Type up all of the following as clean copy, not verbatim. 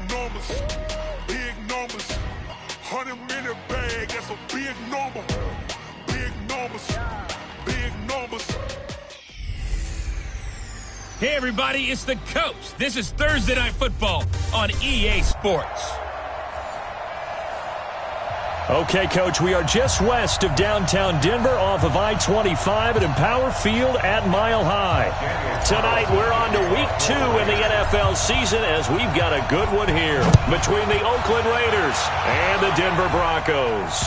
numbers, big numbers. 100-minute bag, that's a big number. Big numbers, big numbers. Hey everybody, it's the Coach. This is Thursday Night Football on EA Sports. Okay, Coach, we are just west of downtown Denver off of I-25 at Empower Field at Mile High. Tonight, we're on to Week 2 in the NFL season as we've got a good one here between the Oakland Raiders and the Denver Broncos.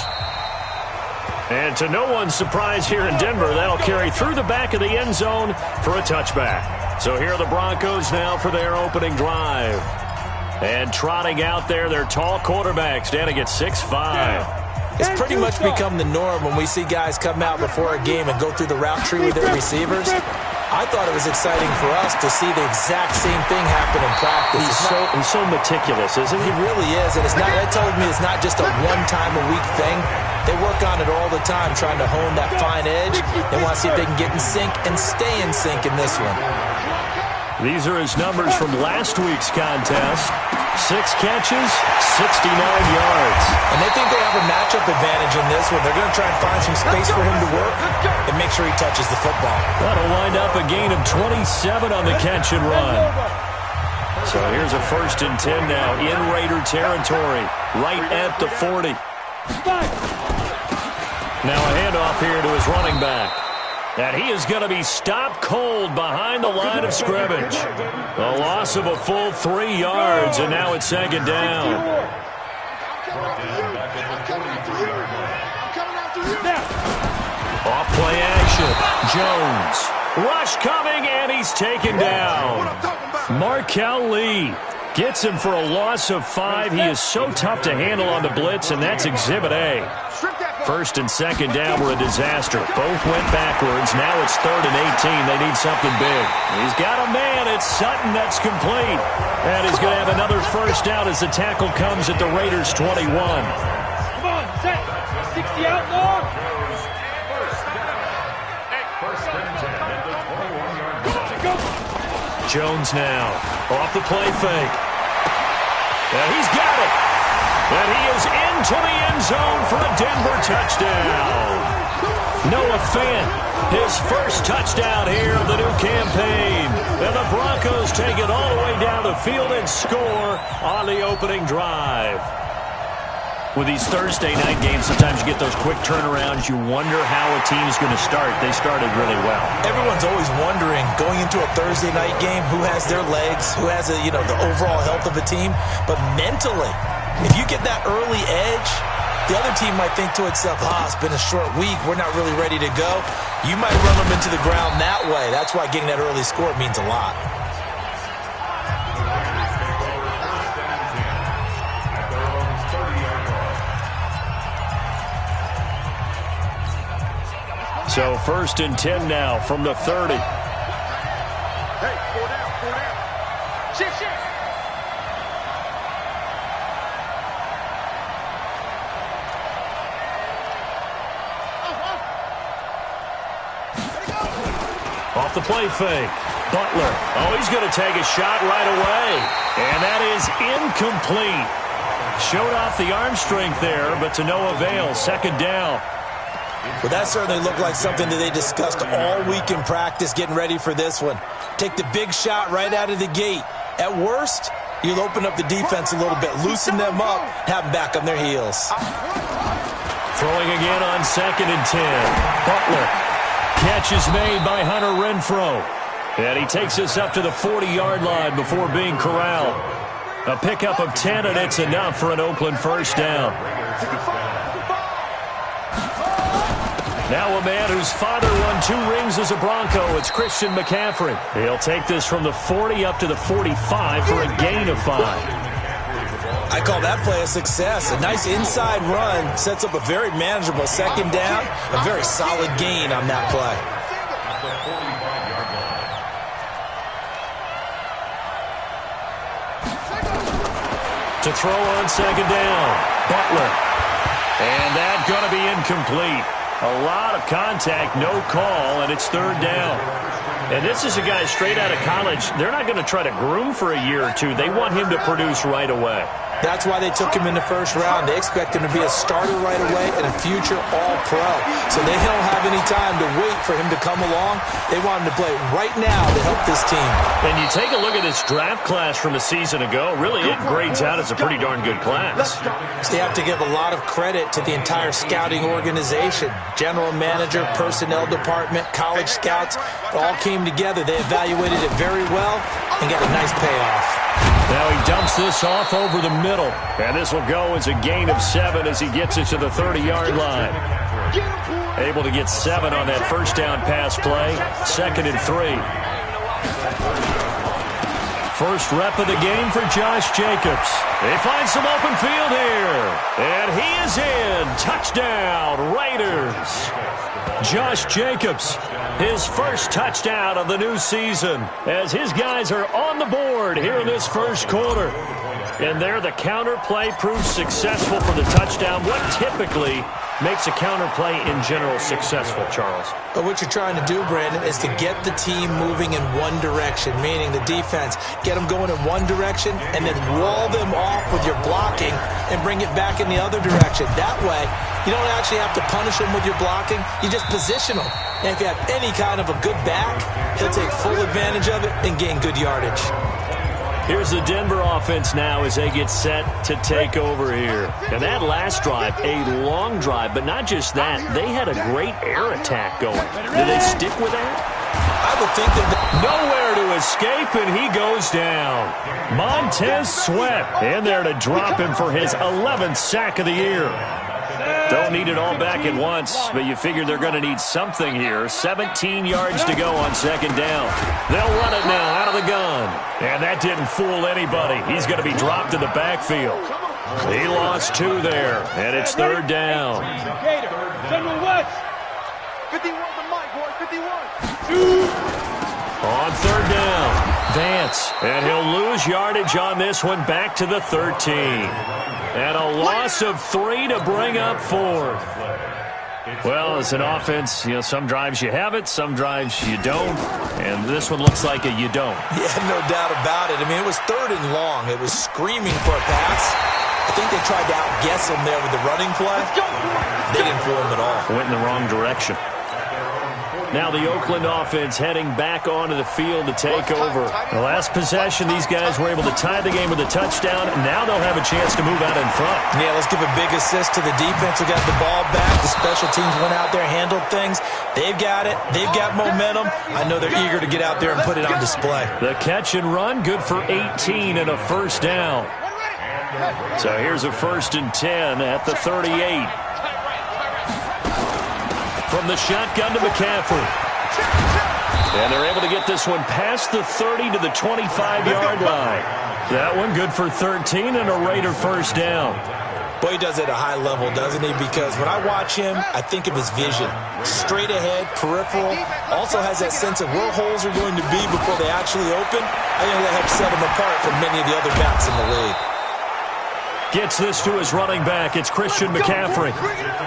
And to no one's surprise here in Denver, that'll carry through the back of the end zone for a touchback. So here are the Broncos now for their opening drive. And trotting out there, their tall quarterback standing at 6'5". It's pretty much become the norm when we see guys come out before a game and go through the route tree with their receivers. I thought it was exciting for us to see the exact same thing happen in practice. He's so meticulous, isn't he? He really is, and that tells me it's not just a one-time-a-week thing. They work on it all the time, trying to hone that fine edge. They want to see if they can get in sync and stay in sync in this one. These are his numbers from last week's contest. 6 catches, 69 yards. And they think they have a matchup advantage in this one. They're going to try and find some space for him to work and make sure he touches the football. That'll wind up a gain of 27 on the catch and run. So here's a 1st and 10 now in Raider territory, right at the 40. Now a handoff here to his running back. And he is going to be stopped cold behind the line of scrimmage. A loss of a full 3 yards, and now it's 2nd down. Off play action. Jones. Rush coming, and he's taken down. Markel Lee gets him for a loss of 5. He is so tough to handle on the blitz, and that's Exhibit A. 1st and 2nd down were a disaster. Both went backwards. Now it's 3rd and 18. They need something big. He's got a man. It's Sutton that's complete. And he's going to have another 1st down as the tackle comes at the Raiders' 21. Come on, set. 60 out long. Jones now. Off the play fake. And he's got it. And he is into the end zone for a Denver touchdown. Noah Fant, his 1st touchdown here of the new campaign. And the Broncos take it all the way down the field and score on the opening drive. With these Thursday night games, sometimes you get those quick turnarounds. You wonder how a team is going to start. They started really well. Everyone's always wondering, going into a Thursday night game, who has their legs, who has the overall health of a team. But mentally, if you get that early edge, the other team might think to itself, it's been a short week. We're not really ready to go. You might run them into the ground that way. That's why getting that early score means a lot. So 1st and 10 now from the 30. Hey, 4 down, 4 down. Shift. Off the play fake. Butler. Oh, he's going to take a shot right away. And that is incomplete. Showed off the arm strength there, but to no avail. 2nd down. Well, that certainly looked like something that they discussed all week in practice getting ready for this one. Take the big shot right out of the gate. At worst, you'll open up the defense a little bit, loosen them up, have them back on their heels. Throwing again on 2nd and 10. Butler. Catch is made by Hunter Renfrow. And he takes us up to the 40-yard line before being corralled. A pickup of 10, and it's enough for an Oakland 1st down. Now a man whose father won 2 rings as a Bronco. It's Christian McCaffrey. He'll take this from the 40 up to the 45 for a gain of 5. I call that play a success. A nice inside run sets up a very manageable 2nd down. A very solid gain on that play. To throw on 2nd down. Butler. And that's going to be incomplete. A lot of contact, no call, and it's 3rd down. And this is a guy straight out of college. They're not going to try to groom for a year or two. They want him to produce right away. That's why they took him in the first round. They expect him to be a starter right away and a future All-Pro. So they don't have any time to wait for him to come along. They want him to play right now to help this team. And you take a look at this draft class from a season ago, really it grades out as a pretty darn good class. So you have to give a lot of credit to the entire scouting organization. General manager, personnel department, college scouts, it all came together. They evaluated it very well and got a nice payoff. Now he dumps this off over the middle. And this will go as a gain of 7 as he gets it to the 30-yard line. Able to get 7 on that first down pass play. 2nd and 3. First rep of the game for Josh Jacobs. They find some open field here. And he is in. Touchdown, Raiders. Josh Jacobs, his first touchdown of the new season, as his guys are on the board here in this first quarter. And there the counter play proves successful for the touchdown. What typically makes a counter play in general successful, Charles? But what you're trying to do, Brandon, is to get the team moving in one direction, meaning the defense, get them going in one direction and then wall them off with your blocking and bring it back in the other direction. That way, you don't actually have to punish them with your blocking. You just position them. And if you have any kind of a good back, he'll take full advantage of it and gain good yardage. Here's the Denver offense now as they get set to take over here. And that last drive, a long drive, but not just that. They had a great air attack going. Did they stick with that? I would think that nowhere to escape, and he goes down. Montez Sweat in there to drop him for his 11th sack of the year. Don't need it all back at once, but you figure they're going to need something here. 17 yards to go on 2nd down. They'll run it now out of the gun. And that didn't fool anybody. He's going to be dropped in the backfield. He lost 2 there, and it's 3rd down. Central West. 51 to Mike, boys. 51. On 3rd down, Vance. And he'll lose yardage on this one back to the 13. And a loss of 3 to bring up 4th. Well, as an offense, some drives you have it, some drives you don't. And this one looks like a you don't. Yeah, no doubt about it. I mean, it was 3rd and long. It was screaming for a pass. I think they tried to outguess him there with the running play. They didn't fool him at all. Went in the wrong direction. Now the Oakland offense heading back onto the field to take over. The last possession, these guys were able to tie the game with a touchdown. Now they'll have a chance to move out in front. Yeah, let's give a big assist to the defense who got the ball back. The special teams went out there, handled things. They've got it. They've got momentum. I know they're eager to get out there and put it on display. The catch and run, good for 18 and a first down. So here's a 1st and 10 at the 38. From the shotgun to McCaffrey. And they're able to get this one past the 30 to the 25-yard line. That one good for 13 and a Raider first down. Boy, he does it at a high level, doesn't he? Because when I watch him, I think of his vision. Straight ahead, peripheral. Also has that sense of where holes are going to be before they actually open. I think that helps set him apart from many of the other backs in the league. Gets this to his running back. It's Christian McCaffrey.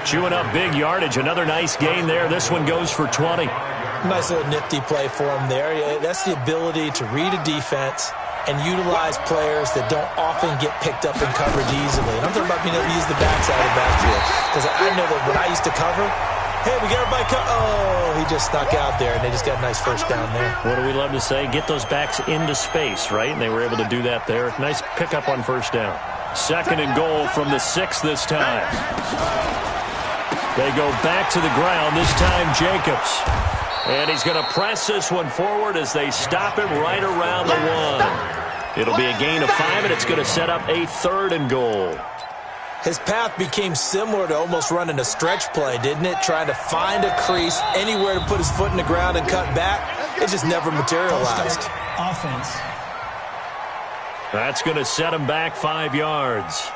Chewing up big yardage. Another nice gain there. This one goes for 20. Nice little nifty play for him there. That's the ability to read a defense and utilize players that don't often get picked up in coverage easily. And I'm talking about being able to use the backside of the backfield. Because I know that when I used to cover, hey, we got everybody he just snuck out there, and they just got a nice first down there. What do we love to say? Get those backs into space, right? And they were able to do that there. Nice pickup on first down. 2nd and goal from the 6 this time. They go back to the ground, this time Jacobs. And he's going to press this one forward as they stop him right around the 1. It'll be a gain of 5, and it's going to set up a 3rd and goal. His path became similar to almost running a stretch play, didn't it? Trying to find a crease, anywhere to put his foot in the ground and cut back. It just never materialized. Offense. That's going to set him back 5 yards.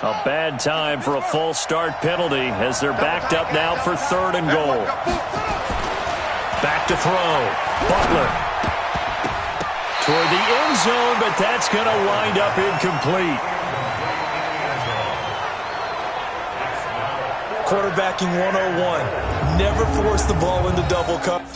A bad time for a false start penalty as they're backed up now for 3rd and goal. Back to throw. Butler. Toward the end zone, but that's going to wind up incomplete. Quarterbacking 101. Never force the ball into double coverage.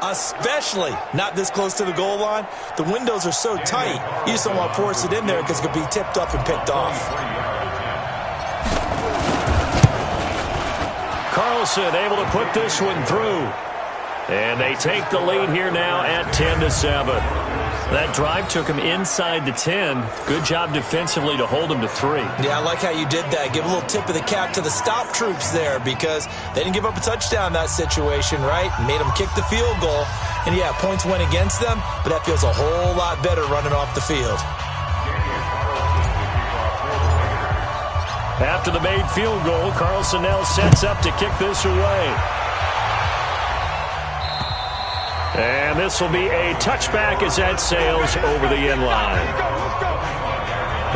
Especially not this close to the goal line. The windows are so tight, you just don't want to force it in there because it could be tipped up and picked off. Carlson able to put this one through. And they take the lead here now at 10-7. That drive took him inside the 10. Good job defensively to hold him to 3. Yeah, I like how you did that. Give a little tip of the cap to the stop troops there because they didn't give up a touchdown in that situation, right? Made them kick the field goal. And, yeah, points went against them, but that feels a whole lot better running off the field. After the made field goal, Carlson now sets up to kick this away. And this will be a touchback as that sails over the end line.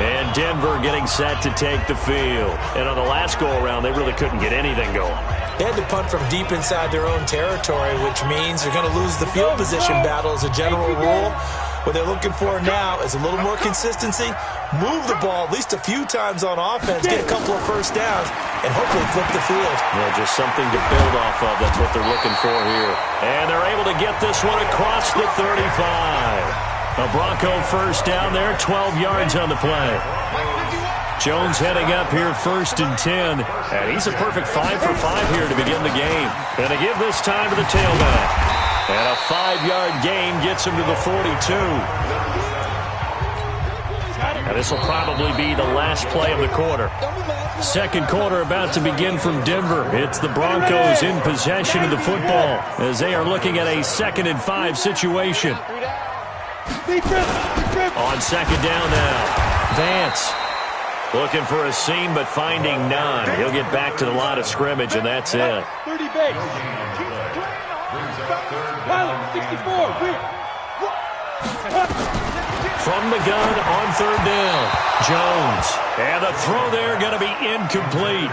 And Denver getting set to take the field. And on the last go-around, they really couldn't get anything going. They had to punt from deep inside their own territory, which means they're going to lose the field position battle as a general rule. What they're looking for now is a little more consistency, move the ball at least a few times on offense, get a couple of first downs, and hopefully flip the field. Yeah, just something to build off of. That's what they're looking for here. And they're able to get this one across the 35. A Bronco first down there, 12 yards on the play. Jones heading up here 1st and 10. And he's a perfect 5 for 5 here to begin the game. And to give this time to the tailback. And a 5-yard gain gets him to the 42. And this will probably be the last play of the quarter. Second quarter about to begin from Denver. It's the Broncos in possession of the football as they are looking at a 2nd and 5 situation. On 2nd down now. Vance looking for a seam but finding none. He'll get back to the line of scrimmage and that's it. 30 base. 64. From the gun on 3rd down. Jones. And the throw there going to be incomplete.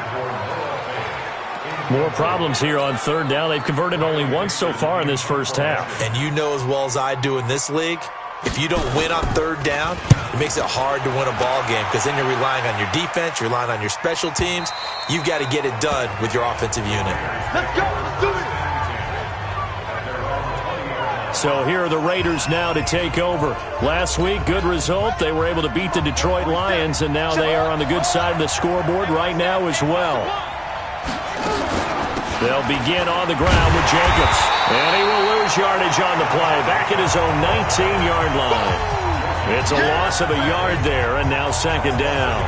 More problems here on 3rd down. They've converted only once so far in this first half. And you know as well as I do in this league, if you don't win on 3rd down, it makes it hard to win a ball game because then you're relying on your defense, you're relying on your special teams. You've got to get it done with your offensive unit. Let's go. Let's do it. So here are the Raiders now to take over. Last week, good result. They were able to beat the Detroit Lions, and now they are on the good side of the scoreboard right now as well. They'll begin on the ground with Jacobs. And he will lose yardage on the play, back at his own 19-yard line. It's a loss of a yard there, and now 2nd down.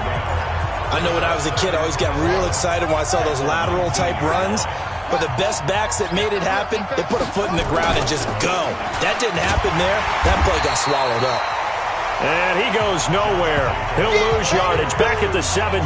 I know when I was a kid, I always got real excited when I saw those lateral-type runs. But the best backs that made it happen, they put a foot in the ground and just go. That didn't happen there. That play got swallowed up. And he goes nowhere. He'll lose yardage back at the 17.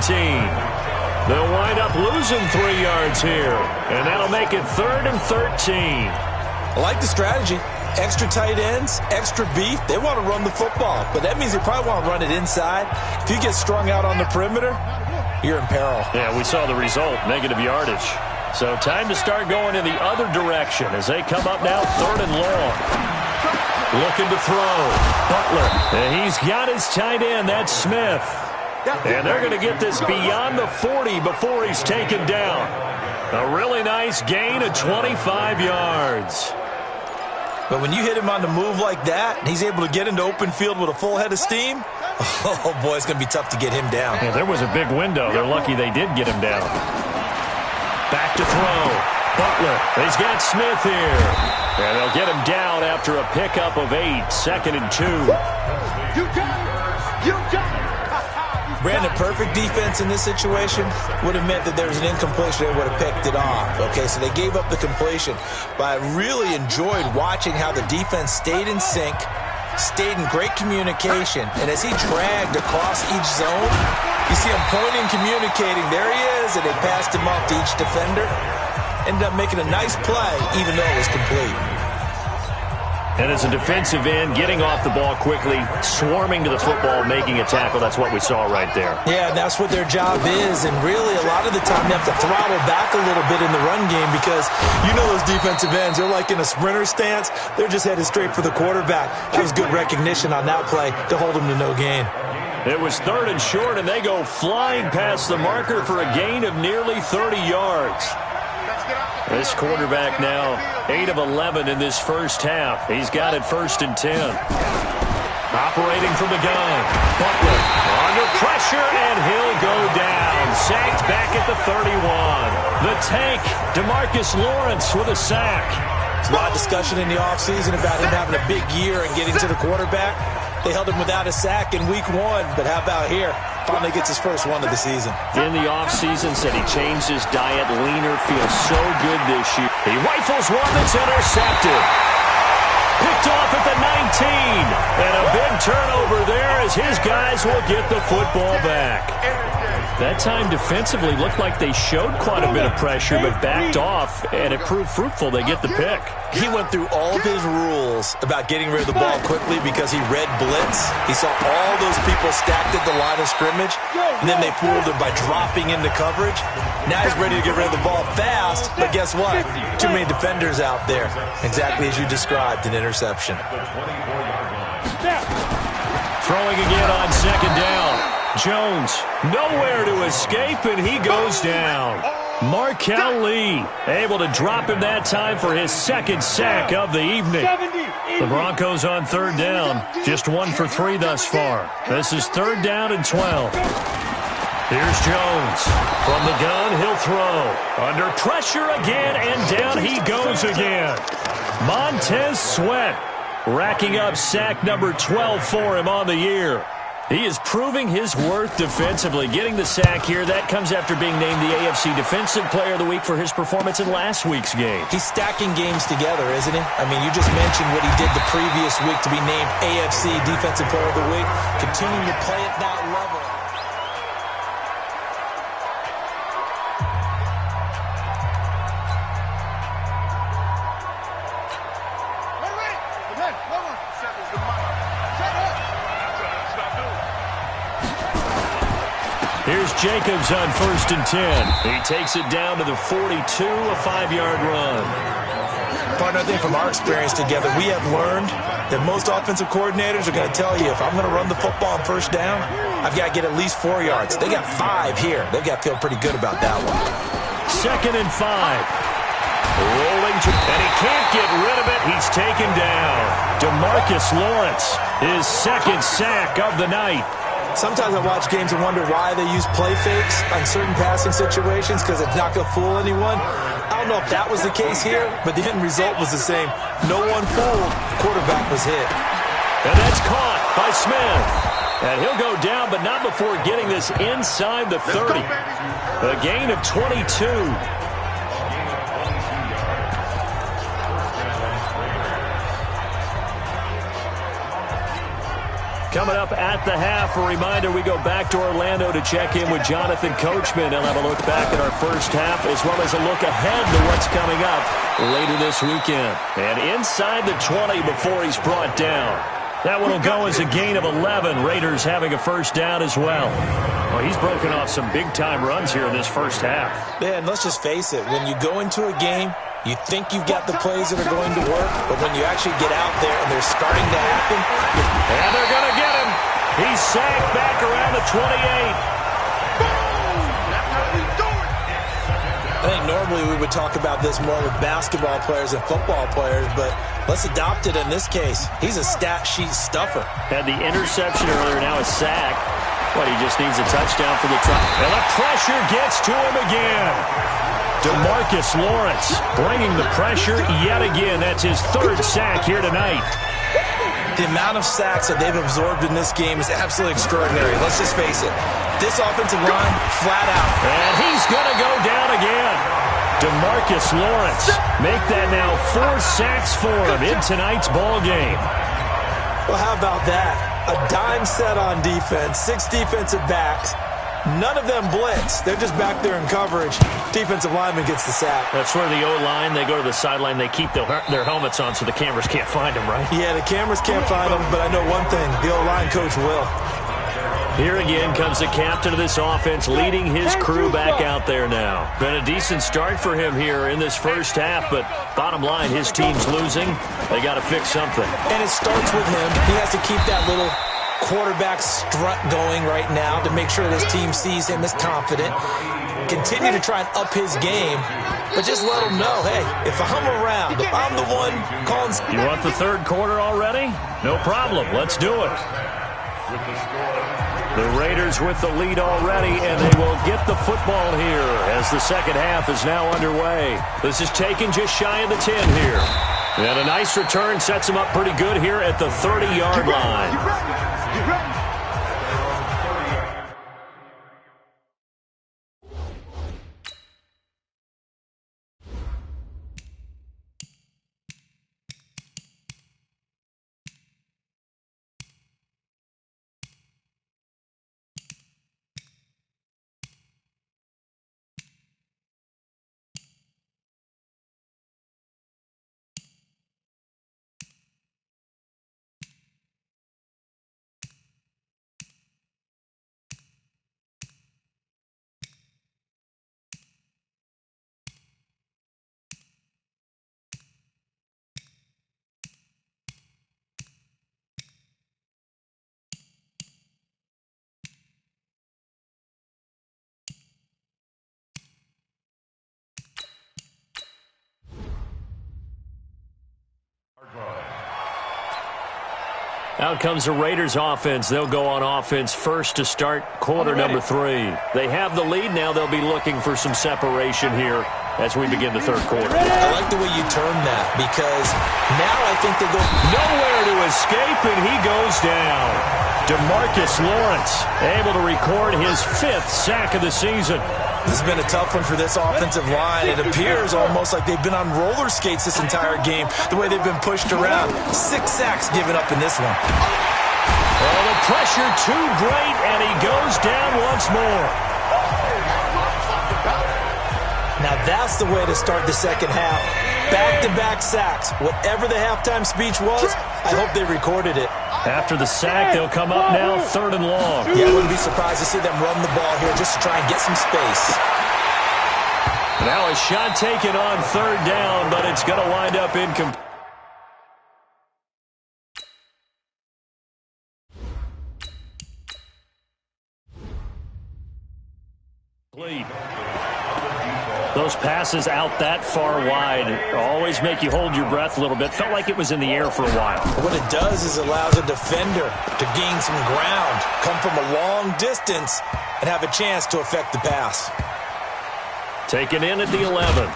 They'll wind up losing 3 yards here. And that'll make it 3rd and 13. I like the strategy. Extra tight ends, extra beef. They want to run the football. But that means they probably want to run it inside. If you get strung out on the perimeter, you're in peril. Yeah, we saw the result, negative yardage. So time to start going in the other direction as they come up now 3rd and long. Looking to throw. Butler. And he's got his tight end. That's Smith. And they're going to get this beyond the 40 before he's taken down. A really nice gain of 25 yards. But when you hit him on the move like that, and he's able to get into open field with a full head of steam, oh boy, it's going to be tough to get him down. Yeah, there was a big window. They're lucky they did get him down. Back to throw. Butler. He's got Smith here. And they'll get him down after a pickup of 8. 2nd and 2. You got it. You got it. Brandon, perfect defense in this situation would have meant that there was an incompletion. They would have picked it off. Okay, so they gave up the completion. But I really enjoyed watching how the defense stayed in sync, stayed in great communication. And as he dragged across each zone, you see him pointing, communicating. There he is, and they passed him off to each defender. ended up making a nice play, even though it was complete. And as a defensive end, getting off the ball quickly, swarming to the football, making a tackle, that's what we saw right there. Yeah, and that's what their job is. And really, a lot of the time, they have to throttle back a little bit in the run game because you know those defensive ends, they're like in a sprinter stance. They're just headed straight for the quarterback. That was good recognition on that play to hold them to no gain. It was 3rd and short, and they go flying past the marker for a gain of nearly 30 yards. This quarterback now 8 of 11 in this first half. He's got it 1st and 10. Operating from the gun. Butler under pressure, and he'll go down. Sacked back at the 31. The tank, DeMarcus Lawrence with a sack. There's a lot of discussion in the offseason about him having a big year and getting to the quarterback. They held him without a sack in week 1, but how about here? Finally gets his first one of the season. In the offseason, said he changed his diet, leaner, feels so good this year. He rifles one that's intercepted. Picked off at the 19. And a big turnover there as his guys will get the football back. That time defensively looked like they showed quite a bit of pressure, but backed off, and it proved fruitful. They get the pick. He went through all of his rules about getting rid of the ball quickly because he read blitz. He saw all those people stacked at the line of scrimmage, and then they fooled him by dropping into coverage. Now he's ready to get rid of the ball fast, but guess what? Too many defenders out there. Exactly as you described, an interception. Throwing again on 2nd down. Jones, nowhere to escape, and he goes down. Markel Lee able to drop him that time for his 2nd sack of the evening. The Broncos on 3rd down, just 1 for 3 thus far. This is 3rd down and 12. Here's Jones. From the gun, he'll throw. Under pressure again, and down he goes again. Montez Sweat racking up sack number 12 for him on the year. He is proving his worth defensively. Getting the sack here, that comes after being named the AFC Defensive Player of the Week for his performance in last week's game. He's stacking games together, isn't he? I mean, you just mentioned what he did the previous week to be named AFC Defensive Player of the Week. Continuing to play at that level. Here's Jacobs on 1st and 10. He takes it down to the 42, a 5-yard run. Partner, I think from our experience together, we have learned that most offensive coordinators are going to tell you, if I'm going to run the football on 1st down, I've got to get at least 4 yards. They got 5 here. They've got to feel pretty good about that one. 2nd and 5. Rolling to, and he can't get rid of it. He's taken down. DeMarcus Lawrence, his 2nd sack of the night. Sometimes I watch games and wonder why they use play fakes on certain passing situations because it's not going to fool anyone. I don't know if that was the case here, but the end result was the same. No one fooled. Quarterback was hit. And that's caught by Smith. And he'll go down, but not before getting this inside the 30. A gain of 22. Coming up at the half, a reminder, we go back to Orlando to check in with Jonathan Coachman. He'll have a look back at our first half as well as a look ahead to what's coming up later this weekend. And inside the 20 before he's brought down. That one will go as a gain of 11. Raiders having a 1st down as well. Well, he's broken off some big-time runs here in this first half. Yeah, and let's just face it. When you go into a game, you think you've got the plays that are going to work, but when you actually get out there and they're starting to happen. And they're going to get him. He's sacked back around the 28. I think normally we would talk about this more with basketball players and football players, but let's adopt it in this case. He's a stat sheet stuffer. Had the interception earlier, now a sack. But he just needs a touchdown for the try. And the pressure gets to him again. DeMarcus Lawrence bringing the pressure yet again. That's his 3rd sack here tonight. The amount of sacks that they've absorbed in this game is absolutely extraordinary. Let's just face it. This offensive line, flat out. And he's going to go down again. DeMarcus Lawrence make that now 4 sacks for him in tonight's ball game. Well, how about that? A dime set on defense, 6 defensive backs. None of them blitz. They're just back there in coverage. Defensive lineman gets the sack. That's where the O-line, they go to the sideline, they keep their helmets on so the cameras can't find them, right? Yeah, the cameras can't find them, but I know one thing. The O-line coach will. Here again comes the captain of this offense, leading his crew back out there now. Been a decent start for him here in this first half, but bottom line, his team's losing. They got to fix something. And it starts with him. He has to keep that little quarterback strut going right now to make sure this team sees him as confident. Continue to try and up his game, but just let him know, hey, if I'm around, if I'm the one calling... You want the third quarter already? No problem. Let's do it. The Raiders with the lead already, and they will get the football here as the second half is now underway. This is taken just shy of the 10 here. And a nice return sets them up pretty good here at the 30-yard line. Out comes the Raiders offense. They'll go on offense first to start quarter number 3. They have the lead now. They'll be looking for some separation here as we begin the third quarter. I like the way you term that because now I think they go nowhere to escape, and he goes down. DeMarcus Lawrence able to record his 5th sack of the season. This has been a tough one for this offensive line. It appears almost like they've been on roller skates this entire game, the way they've been pushed around. 6 sacks given up in this one. Oh, the pressure too great, and he goes down once more. Now that's the way to start the second half. Back-to-back sacks. Whatever the halftime speech was, I hope they recorded it. After the sack, they'll come up now 3rd and long. Yeah, I wouldn't be surprised to see them run the ball here just to try and get some space. Now a shot taken on 3rd down, but it's going to wind up incomplete. Those passes out that far wide always make you hold your breath a little bit. Felt like it was in the air for a while. What it does is it allows a defender to gain some ground, come from a long distance, and have a chance to affect the pass. Taken in at the 11.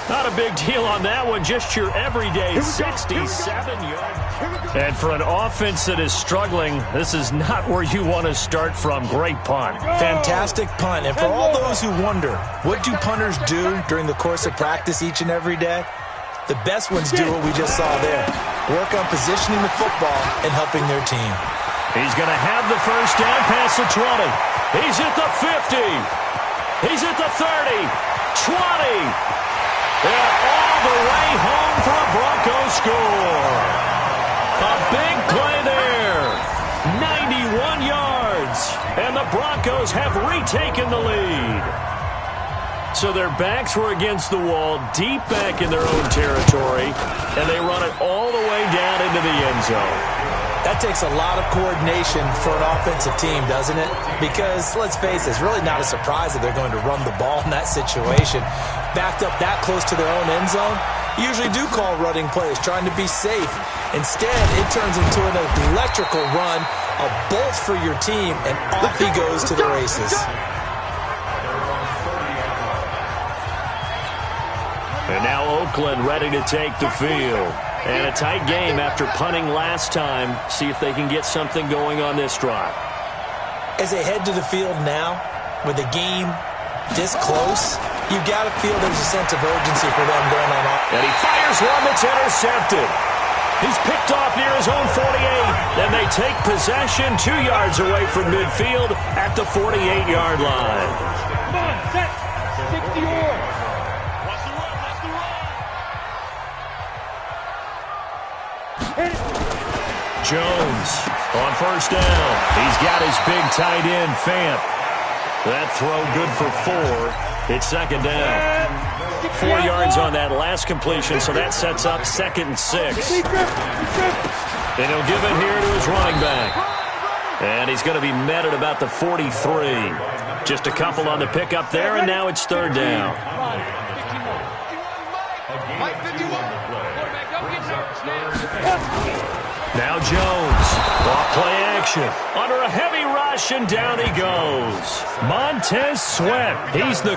Not a big deal on that one. Just your everyday 67-yard. And for an offense that is struggling, this is not where you want to start from. Great punt. Fantastic punt. And for all those who wonder, what do punters do during the course of practice each and every day? The best ones do what we just saw there. Work on positioning the football and helping their team. He's going to have the first down past the 20. He's at the 50. He's at the 30. 20. They're all the way home for a Broncos score. A big play there. 91 yards. And the Broncos have retaken the lead. So their backs were against the wall, deep back in their own territory, and they run it all the way down into the end zone. That takes a lot of coordination for an offensive team, doesn't it? Because, let's face it, it's really not a surprise that they're going to run the ball in that situation. Backed up that close to their own end zone, usually do call running plays, trying to be safe. Instead, it turns into an electrical run, a bolt for your team, and off he goes to the races. And now Oakland ready to take the field. And a tight game after punting last time. See if they can get something going on this drive. As they head to the field now, with the game this close, you've got to feel there's a sense of urgency for them going on. And he fires one that's intercepted. He's picked off near his own 48. Then they take possession 2 yards away from midfield at the 48-yard line. Come on, set. 60 or. Jones on first down. He's got his big tight end, Fant. That throw good for 4. It's second down. 4 yards on that last completion, so that sets up 2nd and 6. And he'll give it here to his running back. And he's going to be met at about the 43. Just a couple on the pickup there, and now it's 3rd down. Now Jones, off play action, under a heavy rush, and down he goes. Montez Sweat, he's the